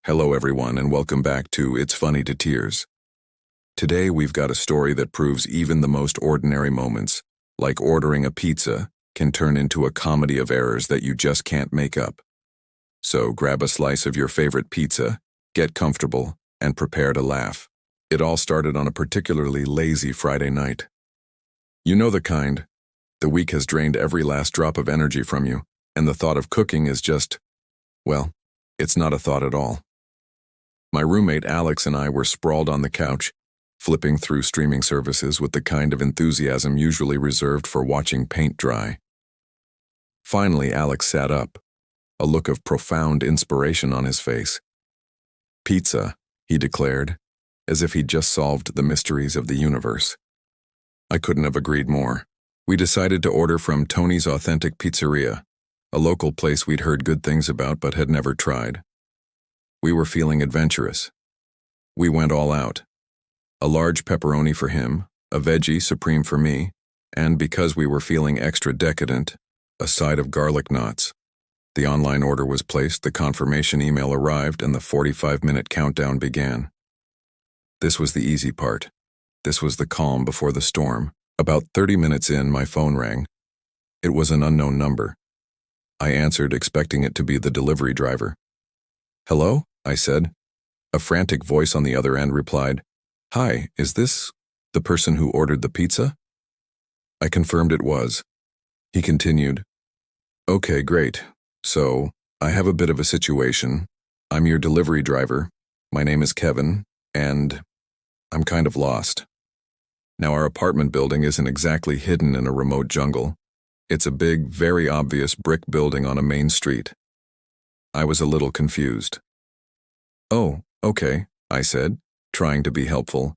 Hello everyone and welcome back to It's Funny to Tears. Today we've got a story that proves even the most ordinary moments, like ordering a pizza, can turn into a comedy of errors that you just can't make up. So grab a slice of your favorite pizza, get comfortable, and prepare to laugh. It all started on a particularly lazy Friday night. You know the kind. The week has drained every last drop of energy from you, and the thought of cooking is just, well, it's not a thought at all. My roommate Alex and I were sprawled on the couch, flipping through streaming services with the kind of enthusiasm usually reserved for watching paint dry. Finally, Alex sat up, a look of profound inspiration on his face. "Pizza," he declared, as if he'd just solved the mysteries of the universe. I couldn't have agreed more. We decided to order from Tony's Authentic Pizzeria, a local place we'd heard good things about but had never tried. We were feeling adventurous. We went all out. A large pepperoni for him, a veggie supreme for me, and because we were feeling extra decadent, a side of garlic knots. The online order was placed, the confirmation email arrived, and the 45-minute countdown began. This was the easy part. This was the calm before the storm. About 30 minutes in, my phone rang. It was an unknown number. I answered, expecting it to be the delivery driver. "Hello?" I said. A frantic voice on the other end replied, "Hi, is this the person who ordered the pizza?" I confirmed it was. He continued, "Okay, great. So, I have a bit of a situation. I'm your delivery driver. My name is Kevin, and I'm kind of lost. Now, our apartment building isn't exactly hidden in a remote jungle. It's a big, very obvious brick building on a main street." I was a little confused. "Oh, okay," I said, trying to be helpful.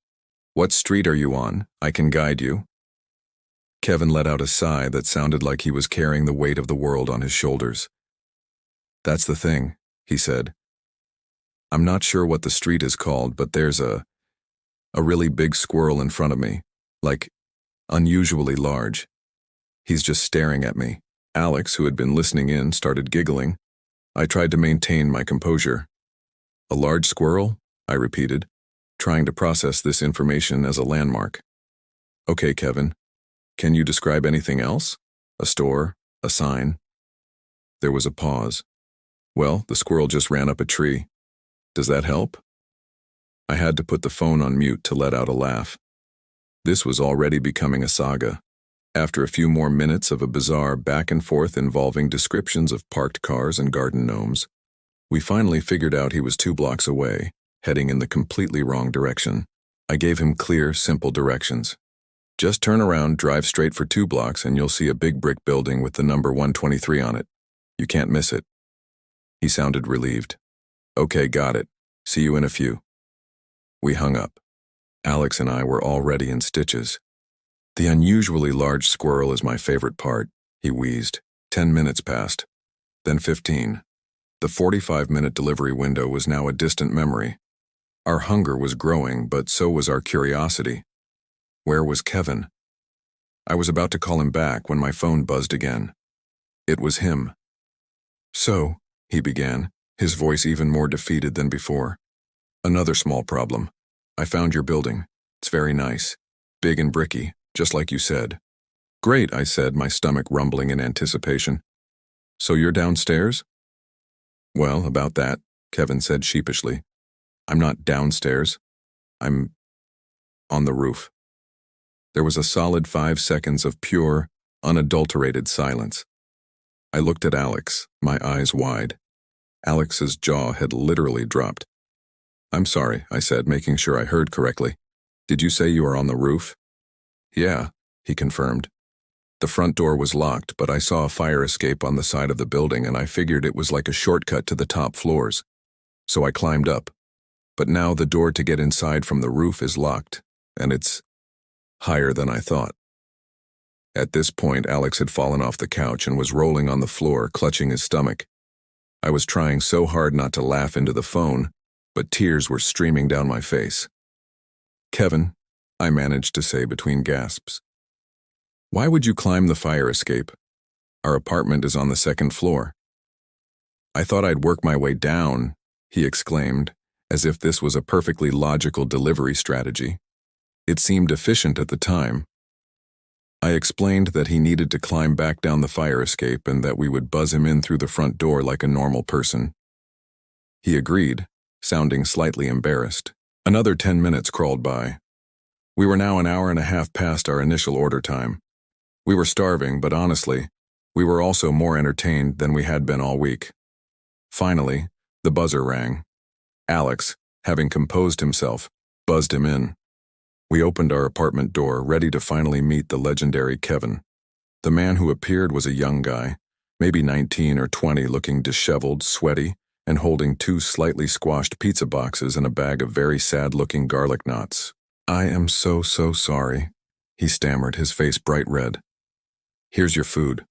"What street are you on? I can guide you." Kevin let out a sigh that sounded like he was carrying the weight of the world on his shoulders. "That's the thing," he said. "I'm not sure what the street is called, but there's a really big squirrel in front of me, like, unusually large. He's just staring at me." Alex, who had been listening in, started giggling. I tried to maintain my composure. "A large squirrel?" I repeated, trying to process this information as a landmark. "Okay, Kevin. Can you describe anything else? A store? A sign?" There was a pause. "Well, the squirrel just ran up a tree. Does that help?" I had to put the phone on mute to let out a laugh. This was already becoming a saga. After a few more minutes of a bizarre back and forth involving descriptions of parked cars and garden gnomes, we finally figured out he was 2 blocks away, heading in the completely wrong direction. I gave him clear, simple directions. "Just turn around, drive straight for 2 blocks, and you'll see a big brick building with the number 123 on it. You can't miss it." He sounded relieved. "Okay, got it. See you in a few." We hung up. Alex and I were already in stitches. "The unusually large squirrel is my favorite part," he wheezed. 10 minutes passed. Then 15. The 45-minute delivery window was now a distant memory. Our hunger was growing, but so was our curiosity. Where was Kevin? I was about to call him back when my phone buzzed again. It was him. "So," he began, his voice even more defeated than before. "Another small problem. I found your building. It's very nice. Big and bricky, just like you said." "Great," I said, my stomach rumbling in anticipation. "So you're downstairs?" "Well, about that," Kevin said sheepishly. "I'm not downstairs. I'm on the roof." There was a solid 5 seconds of pure, unadulterated silence. I looked at Alex, my eyes wide. Alex's jaw had literally dropped. "I'm sorry," I said, making sure I heard correctly. "Did you say you are on the roof?" "Yeah," he confirmed. The front door was locked, but I saw a fire escape on the side of the building and I figured it was like a shortcut to the top floors. So I climbed up. But now the door to get inside from the roof is locked, and it's higher than I thought. At this point, Alex had fallen off the couch and was rolling on the floor, clutching his stomach. I was trying so hard not to laugh into the phone, but tears were streaming down my face. "Kevin," I managed to say between gasps. "Why would you climb the fire escape? Our apartment is on the 2nd floor." "I thought I'd work my way down," he exclaimed, as if this was a perfectly logical delivery strategy. It seemed efficient at the time. I explained that he needed to climb back down the fire escape and that we would buzz him in through the front door like a normal person. He agreed, sounding slightly embarrassed. Another 10 minutes crawled by. We were now an hour and a half past our initial order time. We were starving, but honestly, we were also more entertained than we had been all week. Finally, the buzzer rang. Alex, having composed himself, buzzed him in. We opened our apartment door, ready to finally meet the legendary Kevin. The man who appeared was a young guy, maybe 19 or 20, looking disheveled, sweaty, and holding 2 slightly squashed pizza boxes and a bag of very sad-looking garlic knots. "I am so sorry," he stammered, his face bright red. "Here's your food.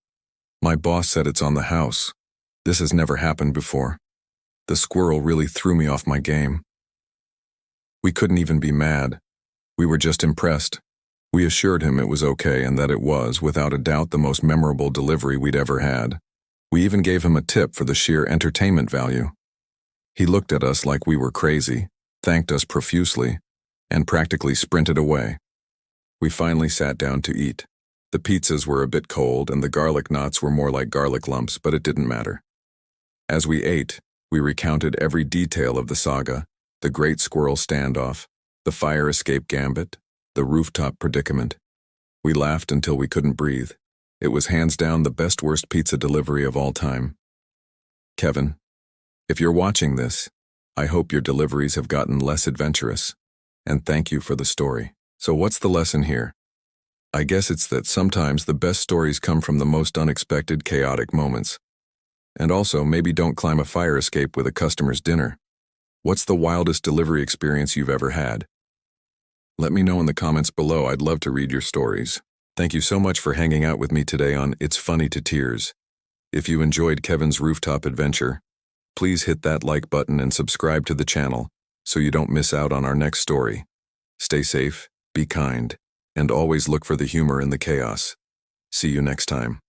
My boss said it's on the house. This has never happened before. The squirrel really threw me off my game." We couldn't even be mad. We were just impressed. We assured him it was okay and that it was, without a doubt, the most memorable delivery we'd ever had. We even gave him a tip for the sheer entertainment value. He looked at us like we were crazy, thanked us profusely, and practically sprinted away. We finally sat down to eat. The pizzas were a bit cold and the garlic knots were more like garlic lumps, but it didn't matter. As we ate, we recounted every detail of the saga: the Great Squirrel standoff, the fire escape gambit, the rooftop predicament. We laughed until we couldn't breathe. It was hands down the best worst pizza delivery of all time. Kevin, if you're watching this, I hope your deliveries have gotten less adventurous. And thank you for the story. So what's the lesson here? I guess it's that sometimes the best stories come from the most unexpected, chaotic moments. And also, maybe don't climb a fire escape with a customer's dinner. What's the wildest delivery experience you've ever had? Let me know in the comments below. I'd love to read your stories. Thank you so much for hanging out with me today on It's Funny to Tears. If you enjoyed Kevin's rooftop adventure, please hit that like button and subscribe to the channel so you don't miss out on our next story. Stay safe, be kind, and always look for the humor in the chaos. See you next time.